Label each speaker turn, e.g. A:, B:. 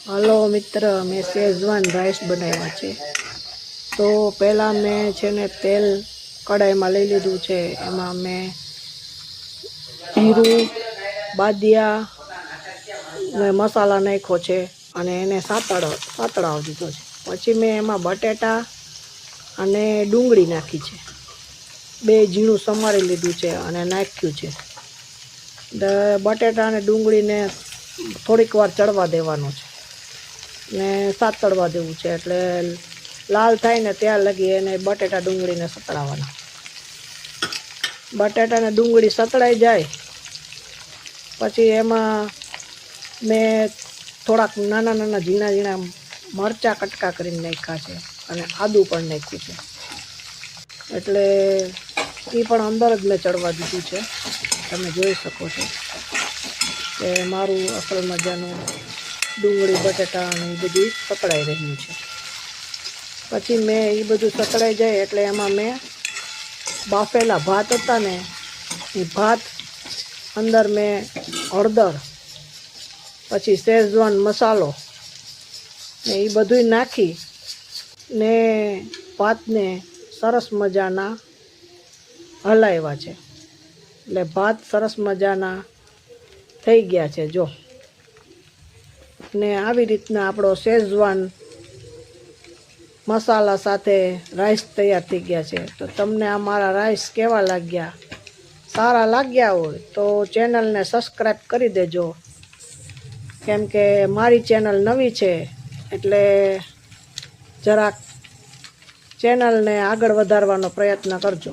A: Hello મિત્ર, મેં Schezwan rice બનાવ્યા છે। તો પહેલાં મેં છે ને તેલ કડાઈમાં લઈ લીધું છે। એમાં મેં જીરું, બાદિયા ને મસાલા નાખ્યો છે અને એને સાતળાવી દીધો છે। પછી મેં એમાં બટેટા અને ડુંગળી નાખી છે। બે ઝીણું સમારી લીધું છે અને નાખ્યું છે। બટેટા અને ડુંગળીને થોડીક વાર ચડવા દેવાનું છે ને સાતળવા દેવું છે। એટલે લાલ થાય ને ત્યાં લગી એને બટેટા ડુંગળીને સતળાવવાના। બટેટા ને ડુંગળી સતળાઈ જાય પછી એમાં મેં થોડાક નાના નાના ઝીણા ઝીણા મરચાં કટકા કરીને નાખ્યા છે અને આદું પણ નાખ્યું છે। એટલે એ પણ અંદર જ મેં ચડવા દીધું છે। તમે જોઈ શકો છો કે મારું અસલ મજાનું ડુંગળી બટેટા અને એ બધું સતળાઈ રહ્યું છે। પછી મેં એ બધું સતળાઈ જાય એટલે એમાં મેં બાફેલા ભાત હતા ને એ ભાત અંદર મેં હળદર, પછી શેઝવાન મસાલો ને એ બધું નાખી ને ભાતને સરસ મજાના હલાવ્યા છે। એટલે ભાત સરસ મજાના થઈ ગયા છે। જો ને આવી રીતના આપણો શેઝવાન મસાલા સાથે રાઈસ તૈયાર થઈ ગયા છે। તો તમને અમારા રાઈસ કેવા લાગ્યા? સારા લાગ્યા હોય તો ચેનલને સબસ્ક્રાઈબ કરી દેજો, કેમ કે મારી ચેનલ નવી છે એટલે જરાક ચેનલને આગળ વધારવાનો પ્રયત્ન કરજો।